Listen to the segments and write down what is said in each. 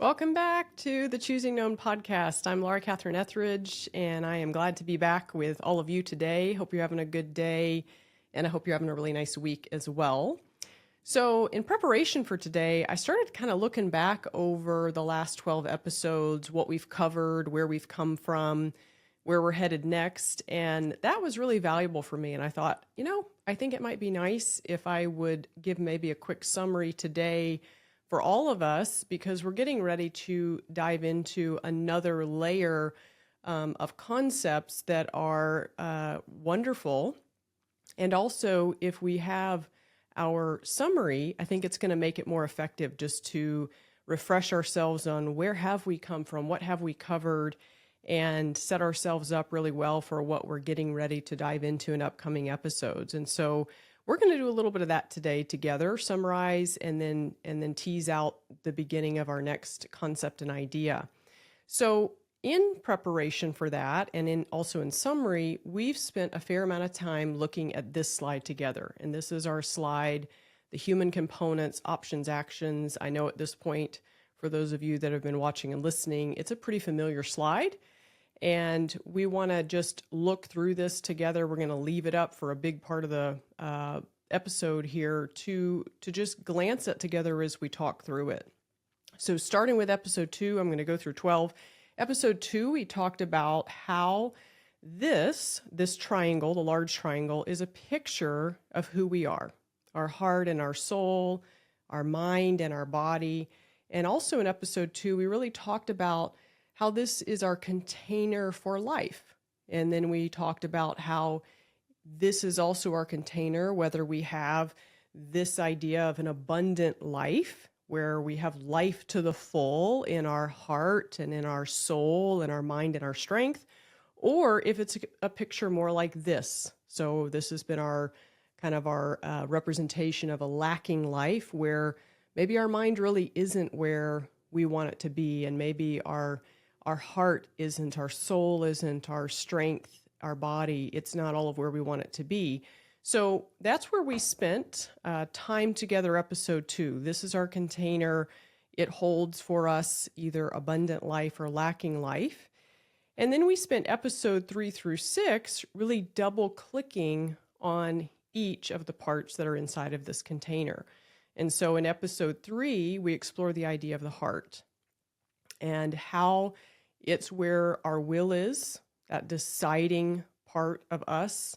Welcome back to the Choosing Known podcast. I'm Laura Catherine Etheridge, and I am glad to be back with all of you today. Hope you're having a good day, and I hope you're having a really nice week as well. So, in preparation for today, I started kind of looking back over the last 12 episodes, what we've covered, where we've come from, where we're headed next, and that was really valuable for me. And I thought, I think it might be nice if I would give maybe a quick summary today for all of us, because we're getting ready to dive into another layer of concepts that are wonderful. And also, if we have our summary, I think it's going to make it more effective just to refresh ourselves on where have we come from, what have we covered, and set ourselves up really well for what we're getting ready to dive into in upcoming episodes. And so we're going to do a little bit of that today together, summarize, and then tease out the beginning of our next concept and idea. So in preparation for that, and also in summary, we've spent a fair amount of time looking at this slide together. And this is our slide, the human components, options, actions. I know at this point, for those of you that have been watching and listening, it's a pretty familiar slide. And we want to just look through this together. We're going to leave it up for a big part of the episode here to just glance at together as we talk through it. So starting with episode 2, I'm going to go through 12. Episode 2, we talked about how this triangle, the large triangle, is a picture of who we are, our heart and our soul, our mind and our body. And also in episode 2, we really talked about how this is our container for life. And then we talked about how this is also our container, whether we have this idea of an abundant life, where we have life to the full in our heart and in our soul and our mind and our strength, or if it's a picture more like this. So this has been our kind of our representation of a lacking life, where maybe our mind really isn't where we want it to be, and maybe our heart isn't, our soul isn't, our strength, our body, it's not all of where we want it to be. So that's where we spent time together, episode 2. This is our container. It holds for us either abundant life or lacking life. And then we spent episode 3 through 6 really double clicking on each of the parts that are inside of this container. And so in episode 3, we explore the idea of the heart and how it's where our will is, that deciding part of us.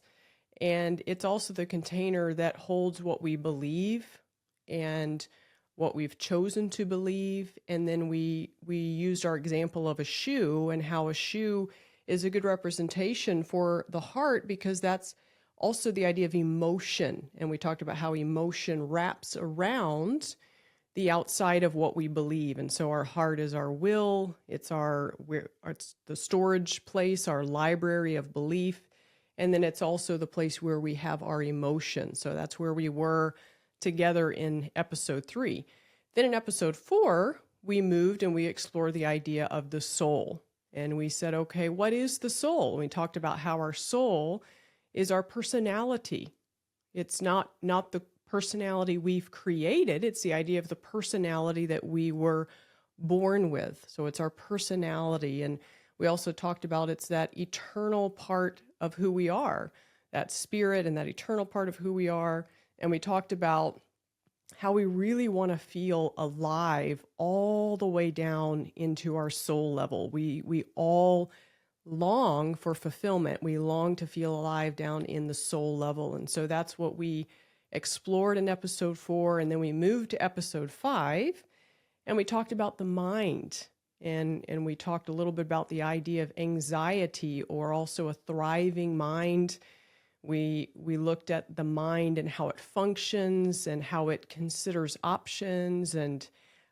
And it's also the container that holds what we believe and what we've chosen to believe. And then we used our example of a shoe, and how a shoe is a good representation for the heart, because that's also the idea of emotion. And we talked about how emotion wraps around the outside of what we believe. And so our heart is our will, it's the storage place, our library of belief. And then it's also the place where we have our emotions. So that's where we were together in episode 3. Then in episode 4, we moved and we explored the idea of the soul. And we said, okay, what is the soul? And we talked about how our soul is our personality. It's not the personality we've created. It's the idea of the personality that we were born with. So it's our personality. And we also talked about it's that eternal part of who we are, that spirit and that eternal part of who we are. And we talked about how we really want to feel alive all the way down into our soul level. We all long for fulfillment. We long to feel alive down in the soul level. And so that's what we explored in episode 4. And then we moved to episode 5, and we talked about the mind. And we talked a little bit about the idea of anxiety, or also a thriving mind. We looked at the mind and how it functions and how it considers options and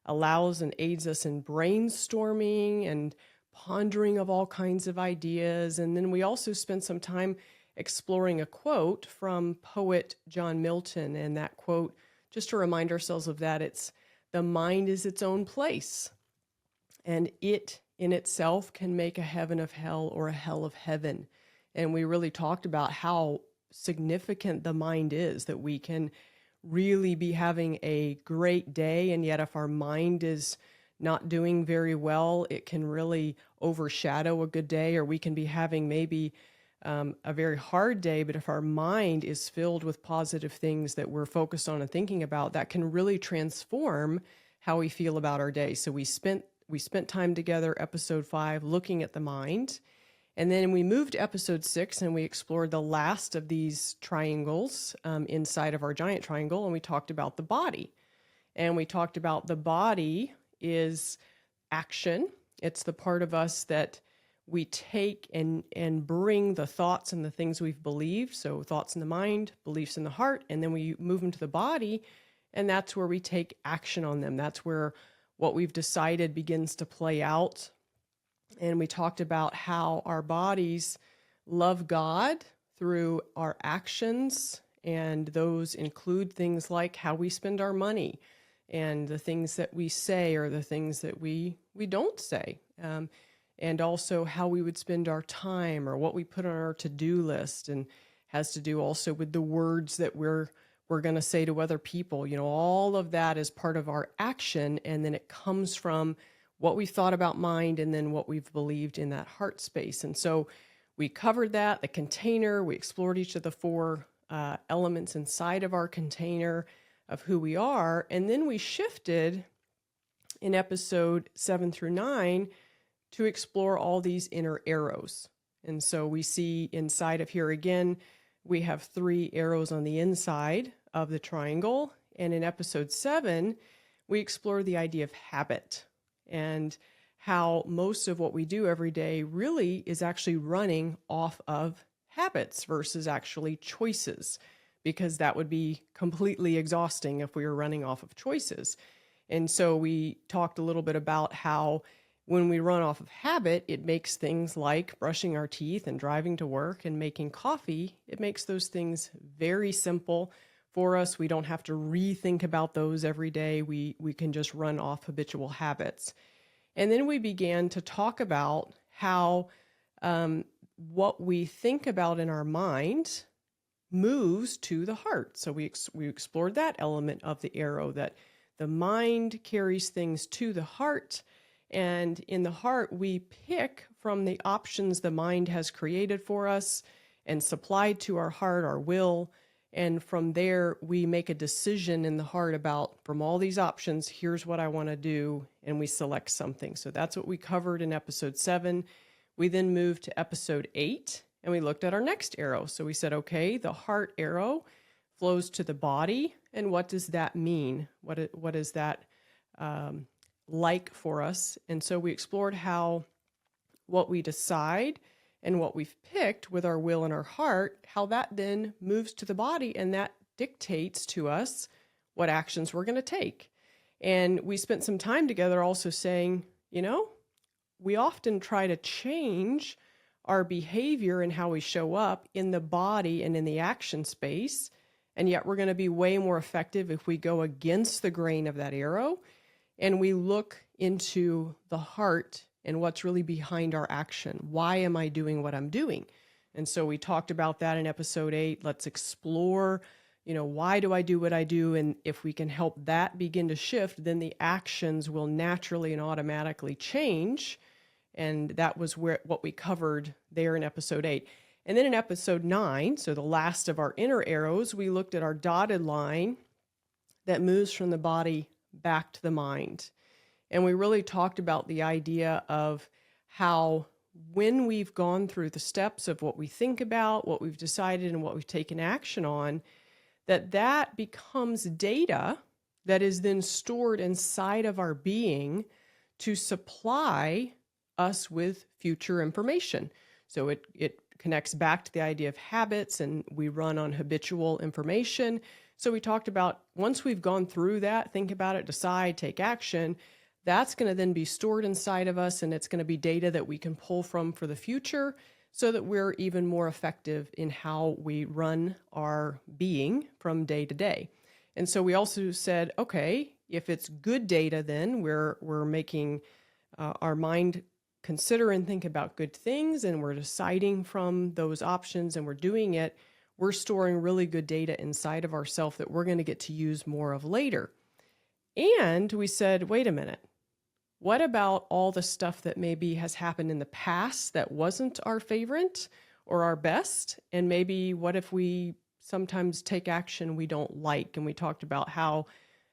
allows and aids us in brainstorming and pondering of all kinds of ideas. And then we also spent some time exploring a quote from poet John Milton. And that quote, just to remind ourselves of that, it's, "The mind is its own place, and it in itself can make a heaven of hell or a hell of heaven." And we really talked about how significant the mind is, that we can really be having a great day, and yet if our mind is not doing very well, it can really overshadow a good day, or we can be having maybe a very hard day, but if our mind is filled with positive things that we're focused on and thinking about, that can really transform how we feel about our day. So we spent time together, episode 5, looking at the mind. And then we moved to episode 6 and we explored the last of these triangles inside of our giant triangle. And we talked about the body. And we talked about the body is action. It's the part of us that we take and bring the thoughts and the things we've believed. So thoughts in the mind, beliefs in the heart, and then we move them to the body. And that's where we take action on them. That's where what we've decided begins to play out. And we talked about how our bodies love God through our actions, and those include things like how we spend our money and the things that we say or the things that we don't say, and also how we would spend our time or what we put on our to-do list, and has to do also with the words that we're going to say to other people. You know, all of that is part of our action, and then it comes from what we thought about mind and then what we've believed in that heart space. And so we covered that, the container, we explored each of the 4 elements inside of our container of who we are. And then we shifted in episode 7 through 9 to explore all these inner arrows. And so we see inside of here again, we have 3 arrows on the inside of the triangle. And in episode 7, we explore the idea of habit, and how most of what we do every day really is actually running off of habits versus actually choices, because that would be completely exhausting if we were running off of choices. And so we talked a little bit about how when we run off of habit, it makes things like brushing our teeth and driving to work and making coffee, it makes those things very simple for us. We don't have to rethink about those every day. We can just run off habitual habits. And then we began to talk about how what we think about in our mind moves to the heart. So we explored that element of the arrow, that the mind carries things to the heart. And in the heart, we pick from the options the mind has created for us and supplied to our heart, our will. And from there, we make a decision in the heart about, from all these options, here's what I want to do, and we select something. So that's what we covered in episode 7. We then moved to episode 8, and we looked at our next arrow. So we said, okay, the heart arrow flows to the body, and what does that mean? What is that like for us? And so we explored how what we decide and what we've picked with our will and our heart, how that then moves to the body, and that dictates to us what actions we're going to take. And we spent some time together also saying, you know, we often try to change our behavior and how we show up in the body and in the action space, and yet we're going to be way more effective if we go against the grain of that arrow and we look into the heart and what's really behind our action. Why am I doing what I'm doing? And so we talked about that in episode 8. Let's explore, why do I do what I do? And if we can help that begin to shift, then the actions will naturally and automatically change. And that was what we covered there in episode 8. And then in episode 9, so the last of our inner arrows, we looked at our dotted line that moves from the body back to the mind. And we really talked about the idea of how when we've gone through the steps of what we think about, what we've decided, and what we've taken action on, that becomes data that is then stored inside of our being to supply us with future information. So it connects back to the idea of habits, and we run on habitual information. So we talked about once we've gone through that, think about it, decide, take action, that's going to then be stored inside of us, and it's going to be data that we can pull from for the future so that we're even more effective in how we run our being from day to day. And so we also said, okay, if it's good data, then we're making our mind consider and think about good things, and we're deciding from those options, and we're doing it, we're storing really good data inside of ourselves that we're going to get to use more of later. And we said, wait a minute, what about all the stuff that maybe has happened in the past that wasn't our favorite or our best? And maybe what if we sometimes take action we don't like? And we talked about how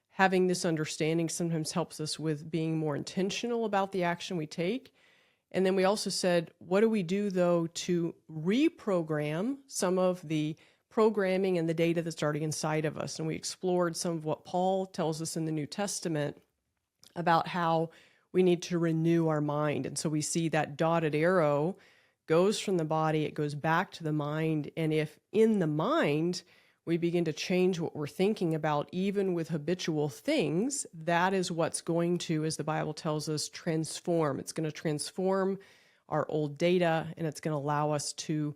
having this understanding sometimes helps us with being more intentional about the action we take. And then we also said, what do we do though to reprogram some of the programming and the data that's already inside of us? And we explored some of what Paul tells us in the New Testament about how we need to renew our mind. And so we see that dotted arrow goes from the body, it goes back to the mind. And if in the mind, we begin to change what we're thinking about, even with habitual things, that is what's going to, as the Bible tells us, transform. It's going to transform our old data, and it's going to allow us to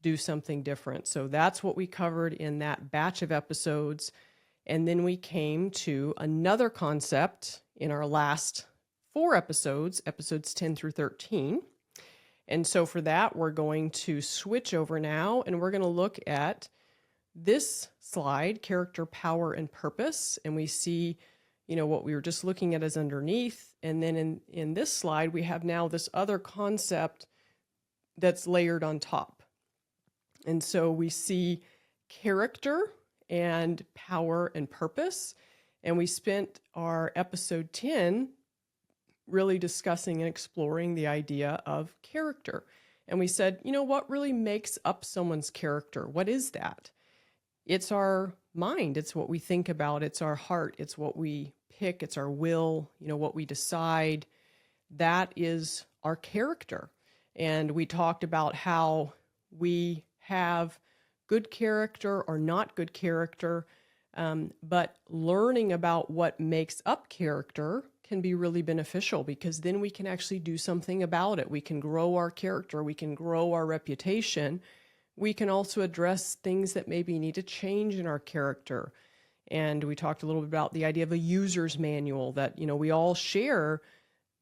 do something different. So that's what we covered in that batch of episodes. And then we came to another concept in our last 4 episodes, episodes 10 through 13. And so for that, we're going to switch over now, and we're going to look at this slide, character, power, and purpose. And we see, what we were just looking at is underneath. And then in this slide, we have now this other concept that's layered on top. And so we see character and power and purpose. And we spent our episode 10 really discussing and exploring the idea of character. And we said, what really makes up someone's character? What is that? It's our mind. It's what we think about. It's our heart. It's what we pick. It's our will, what we decide. That is our character. And we talked about how we have good character or not good character, but learning about what makes up character can be really beneficial, because then we can actually do something about it. We can grow our character. We can grow our reputation. We can also address things that maybe need to change in our character. And we talked a little bit about the idea of a user's manual, that, we all share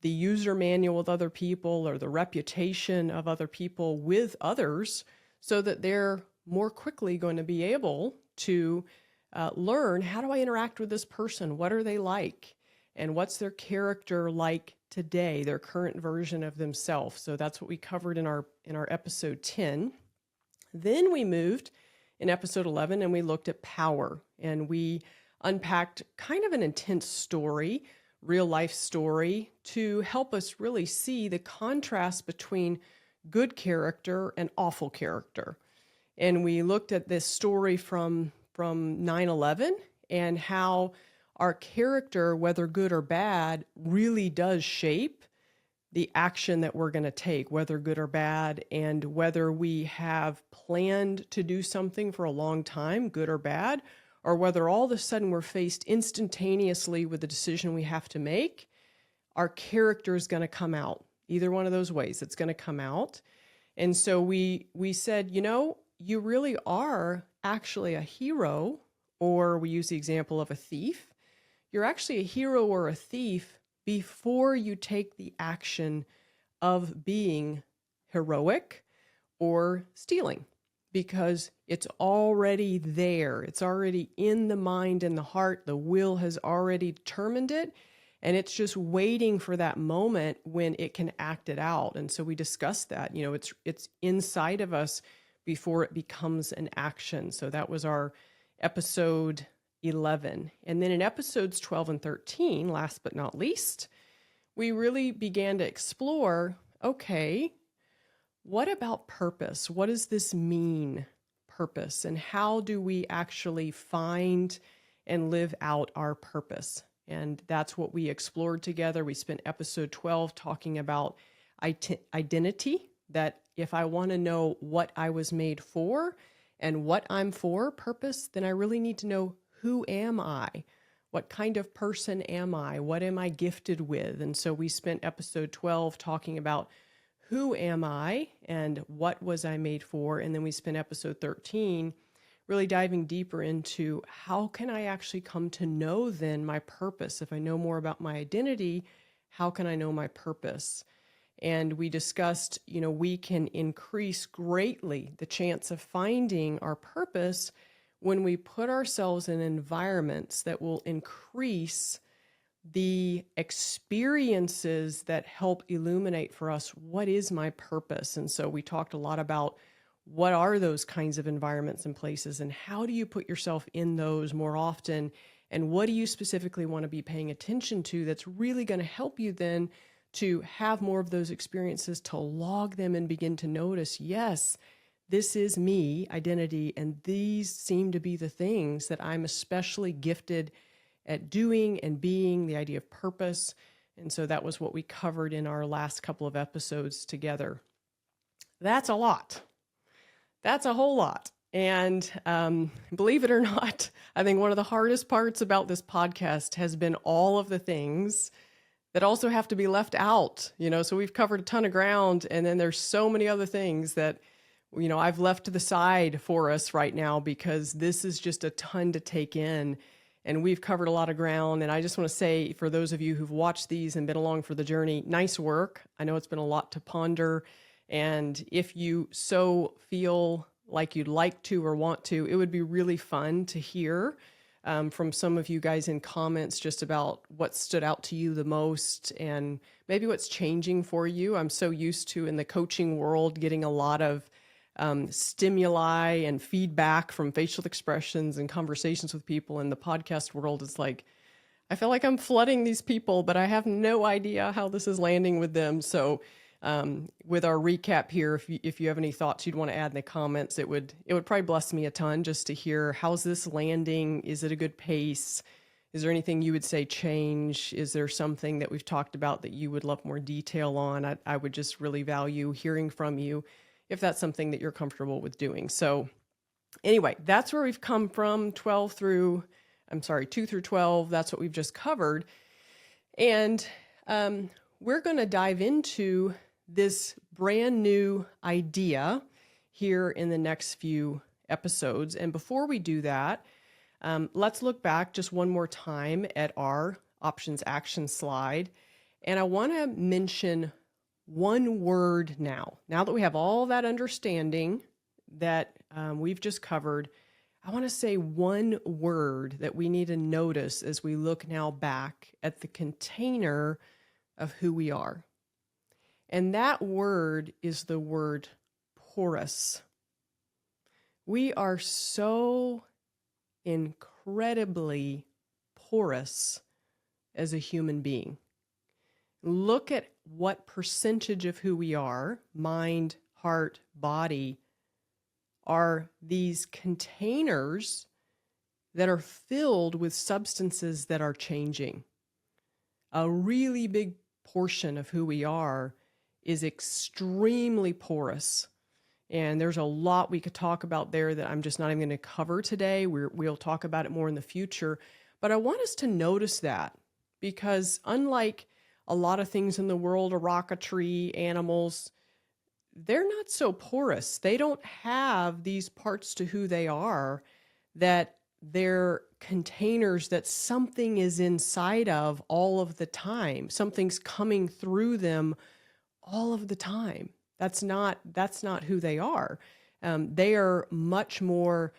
the user manual with other people, or the reputation of other people with others, so that they're more quickly going to be able to learn, how do I interact with this person? What are they like? And what's their character like today, their current version of themselves? So that's what we covered in our episode 10. Then we moved in episode 11 and we looked at power, and we unpacked kind of an intense story, real life story, to help us really see the contrast between good character and awful character. And we looked at this story from 9/11 and how our character, whether good or bad, really does shape the action that we're going to take, whether good or bad, and whether we have planned to do something for a long time, good or bad, or whether all of a sudden we're faced instantaneously with the decision we have to make, our character is going to come out. Either one of those ways, it's going to come out. And so we said, you really are actually a hero, or we use the example of a thief. You're actually a hero or a thief before you take the action of being heroic or stealing, because it's already there. It's already in the mind and the heart. The will has already determined it, and it's just waiting for that moment when it can act it out. And so we discussed that, it's inside of us before it becomes an action. So that was our episode 11. And then in episodes 12 and 13, last but not least, we really began to explore, okay, what about purpose? What does this mean, purpose? And how do we actually find and live out our purpose? And that's what we explored together. We spent episode 12 talking about identity, that if I want to know what I was made for and what I'm for, purpose, then I really need to know, who am I? What kind of person am I? What am I gifted with? And so we spent episode 12 talking about who am I and what was I made for? And then we spent episode 13 really diving deeper into, how can I actually come to know then my purpose? If I know more about my identity, how can I know my purpose? And we discussed, we can increase greatly the chance of finding our purpose when we put ourselves in environments that will increase the experiences that help illuminate for us what is my purpose. And so we talked a lot about what are those kinds of environments and places, and how do you put yourself in those more often, and what do you specifically want to be paying attention to that's really going to help you then to have more of those experiences, to log them and begin to notice, yes, this is me, identity, and these seem to be the things that I'm especially gifted at doing and being, the idea of purpose. And so that was what we covered in our last couple of episodes together. That's a lot. That's a whole lot. And believe it or not, I think one of the hardest parts about this podcast has been all of the things that also have to be left out. So we've covered a ton of ground, and then there's so many other things that I've left to the side for us right now, because this is just a ton to take in. And we've covered a lot of ground. And I just want to say, for those of you who've watched these and been along for the journey, nice work. I know it's been a lot to ponder. And if you so feel like you'd like to or want to, it would be really fun to hear from some of you guys in comments just about what stood out to you the most, and maybe what's changing for you. I'm so used to, in the coaching world, getting a lot of stimuli and feedback from facial expressions and conversations with people. In the podcast world, it's like, I feel like I'm flooding these people, but I have no idea how this is landing with them. So with our recap here, if you have any thoughts you'd want to add in the comments, it would probably bless me a ton just to hear, how's this landing? Is it a good pace? Is there anything you would say change? Is there something that we've talked about that you would love more detail on? I would just really value hearing from you if that's something that you're comfortable with doing. So anyway, that's where we've come from, 2 through 12. That's what we've just covered. And we're going to dive into this brand new idea here in the next few episodes. And before we do that, let's look back just one more time at our options action slide. And I want to mention one word now that we have all that understanding that we've just covered. I want to say one word that we need to notice as we look now back at the container of who we are. And that word is the word porous. We are so incredibly porous as a human being. Look at what percentage of who we are, mind, heart, body, are these containers that are filled with substances that are changing. A really big portion of who we are is extremely porous. And there's a lot we could talk about there that I'm just not even going to cover today. We'll talk about it more in the future. But I want us to notice that, because unlike a lot of things in the world, a rock, a tree, animals, they're not so porous. They don't have these parts to who they are that they're containers that something is inside of all of the time. Something's coming through them all of the time. That's not who they are. They are much more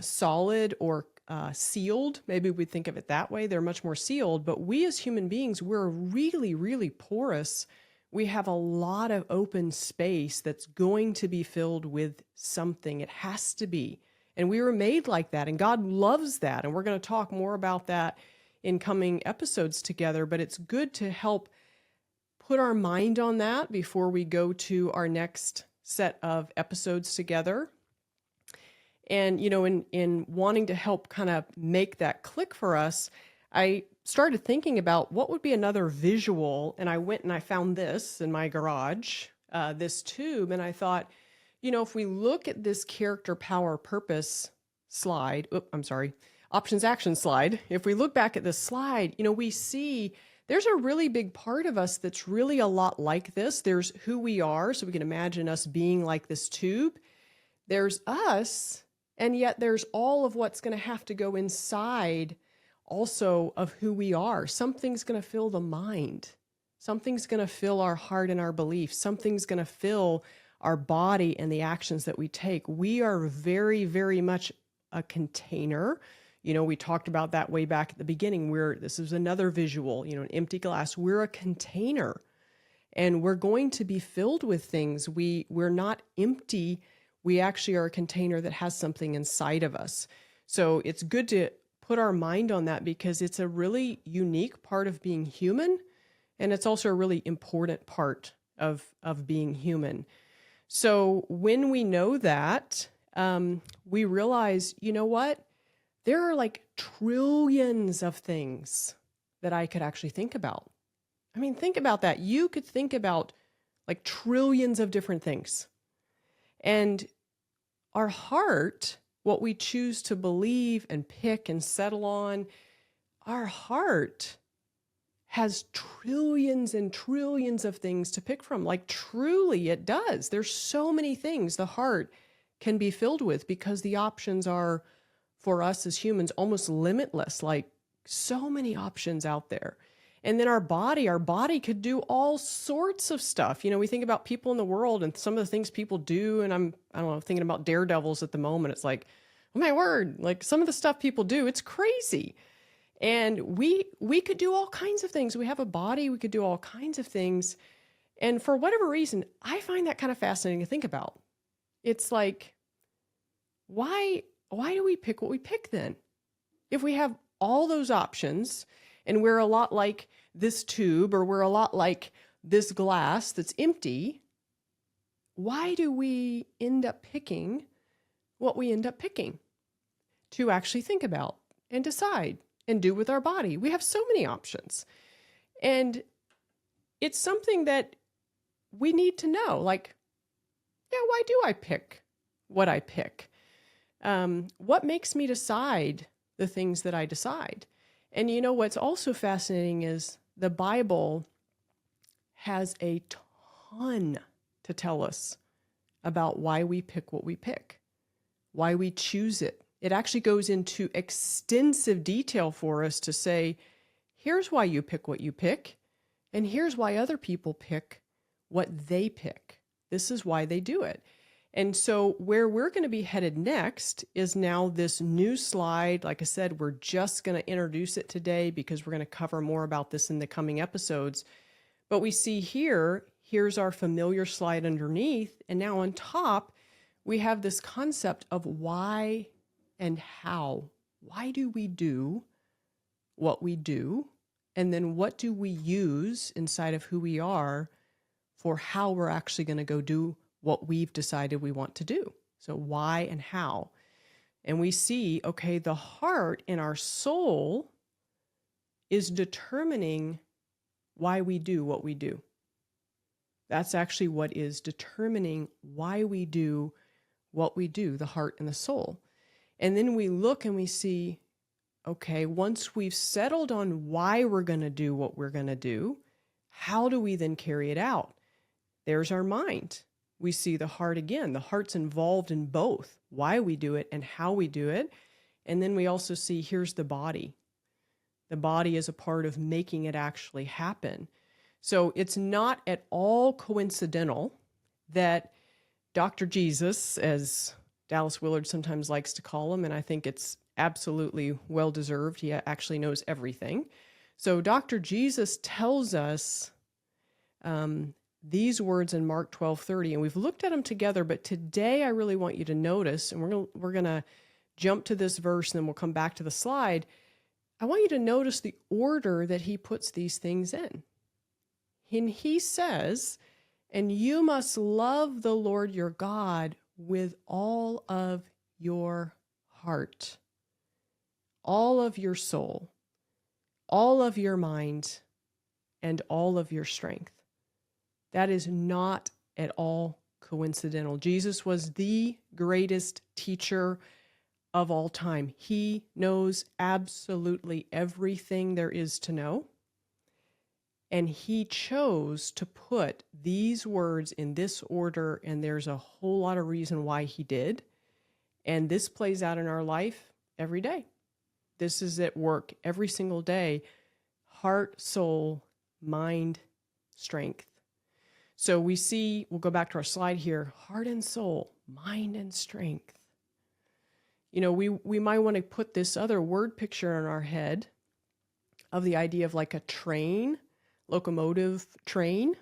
solid or sealed. Maybe we think of it that way. They're much more sealed, but we as human beings, we're really, really porous. We have a lot of open space that's going to be filled with something. It has to be. And we were made like that, and God loves that. And we're going to talk more about that in coming episodes together, but it's good to help put our mind on that before we go to our next set of episodes together. And, in wanting to help kind of make that click for us, I started thinking about what would be another visual. And I went and I found this in my garage, this tube. And I thought, if we look at this character, power, purpose slide, options, action slide. If we look back at this slide, we see there's a really big part of us that's really a lot like this. There's who we are. So we can imagine us being like this tube. There's us. And yet there's all of what's going to have to go inside also of who we are. Something's going to fill the mind. Something's going to fill our heart and our beliefs. Something's going to fill our body and the actions that we take. We are very, very much a container. We talked about that way back at the beginning where this is another visual, an empty glass. We're a container and we're going to be filled with things. We're not empty. We actually are a container that has something inside of us. So it's good to put our mind on that because it's a really unique part of being human. And it's also a really important part of being human. So when we know that, we realize, you know what? There are like trillions of things that I could actually think about. I mean, think about that. You could think about like trillions of different things. And our heart, what we choose to believe and pick and settle on, our heart has trillions and trillions of things to pick from. Like truly it does. There's so many things the heart can be filled with because the options are, for us as humans, almost limitless, like so many options out there. And then our body could do all sorts of stuff. We think about people in the world and some of the things people do. And I don't know, thinking about daredevils at the moment. It's like, oh my word, like some of the stuff people do, it's crazy. And we could do all kinds of things. We have a body, we could do all kinds of things. And for whatever reason, I find that kind of fascinating to think about. It's like, why do we pick what we pick then? If we have all those options and we're a lot like this tube or we're a lot like this glass that's empty, why do we end up picking what we end up picking to actually think about and decide and do with our body? We have so many options. And it's something that we need to know, like, yeah, why do I pick what I pick? What makes me decide the things that I decide? And what's also fascinating is the Bible has a ton to tell us about why we pick what we pick, why we choose it. It actually goes into extensive detail for us to say, here's why you pick what you pick, and here's why other people pick what they pick. This is why they do it. And so where we're going to be headed next is now this new slide. Like I said, we're just going to introduce it today because we're going to cover more about this in the coming episodes. But we see here's our familiar slide underneath. And now on top, we have this concept of why and how. Why do we do what we do? And then what do we use inside of who we are for how we're actually going to go do what we've decided we want to do? So why and how. And we see, okay, the heart in our soul is determining why we do what we do. That's actually what is determining why we do what we do, the heart and the soul. And then we look and we see, okay, once we've settled on why we're going to do what we're going to do, how do we then carry it out? There's our mind. We see the heart again. The heart's involved in both why we do it and how we do it. And then we also see here's the body. The body is a part of making it actually happen. So it's not at all coincidental that Dr. Jesus, as Dallas Willard sometimes likes to call him, and I think it's absolutely well-deserved. He actually knows everything. So Dr. Jesus tells us these words in Mark 12:30, and we've looked at them together, but today I really want you to notice, and we're gonna jump to this verse and then we'll come back to the slide. I want you to notice the order that he puts these things in. And he says, and you must love the Lord your God with all of your heart, all of your soul, all of your mind, and all of your strength. That is not at all coincidental. Jesus was the greatest teacher of all time. He knows absolutely everything there is to know. And he chose to put these words in this order, and there's a whole lot of reason why he did. And this plays out in our life every day. This is at work every single day. Heart, soul, mind, strength. So we see, we'll go back to our slide here, heart and soul, mind and strength. we might want to put this other word picture in our head of the idea of like a train, locomotive train.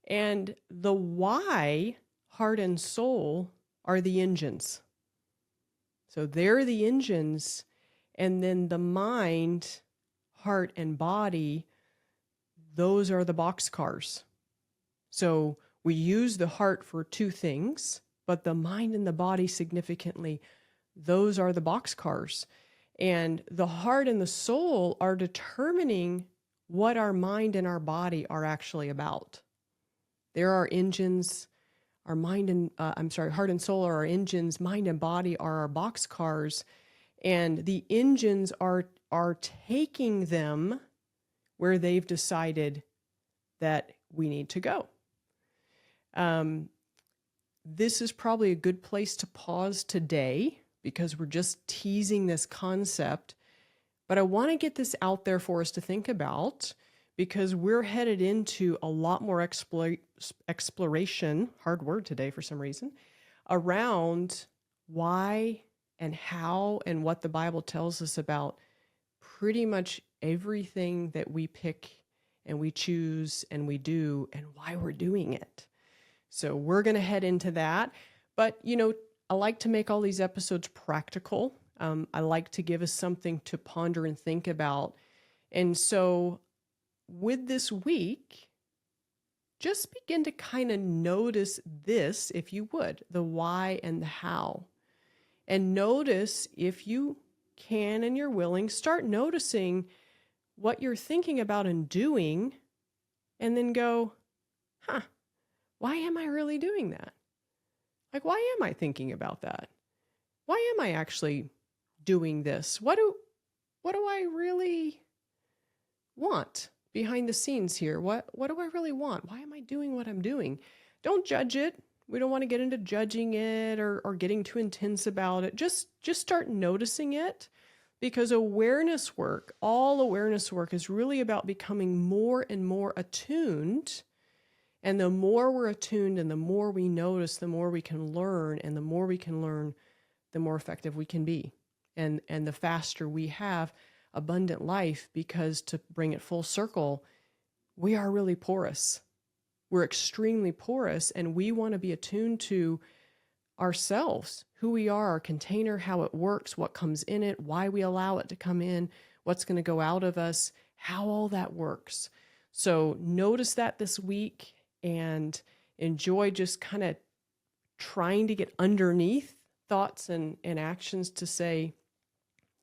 And the why, heart and soul, are the engines. So they're the engines. And then the mind, heart, and body, those are the boxcars. So we use the heart for two things, but the mind and the body significantly, those are the boxcars. And the heart and the soul are determining what our mind and our body are actually about. There are engines, our mind and, heart and soul are our engines, mind and body are our boxcars. And the engines are taking them where they've decided that we need to go. This is probably a good place to pause today because we're just teasing this concept. But I want to get this out there for us to think about because we're headed into a lot more exploration, hard word today for some reason, around why and how and what the Bible tells us about pretty much everything that we pick and we choose and we do and why we're doing it. So we're going to head into that. But, I like to make all these episodes practical. I like to give us something to ponder and think about. And so with this week, just begin to kind of notice this, if you would, the why and the how. And notice, if you can and you're willing, start noticing what you're thinking about and doing, and then go, why am I really doing that? Like, why am I thinking about that? Why am I actually doing this? What do I really want behind the scenes here? What do I really want? Why am I doing what I'm doing? Don't judge it. We don't want to get into judging it or getting too intense about it. Just start noticing it, because awareness work, all awareness work, is really about becoming more and more attuned. And the more we're attuned and the more we notice, the more we can learn. And the more we can learn, the more effective we can be. And the faster we have abundant life, because to bring it full circle, we are really porous. We're extremely porous, and we want to be attuned to ourselves, who we are, our container, how it works, what comes in it, why we allow it to come in, what's going to go out of us, how all that works. So notice that this week and enjoy just kind of trying to get underneath thoughts and actions to say,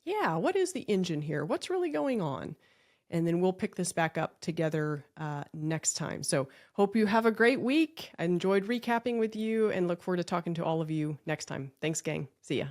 yeah, what is the engine here? What's really going on? And then we'll pick this back up together next time. So hope you have a great week. I enjoyed recapping with you and look forward to talking to all of you next time. Thanks, gang. See ya.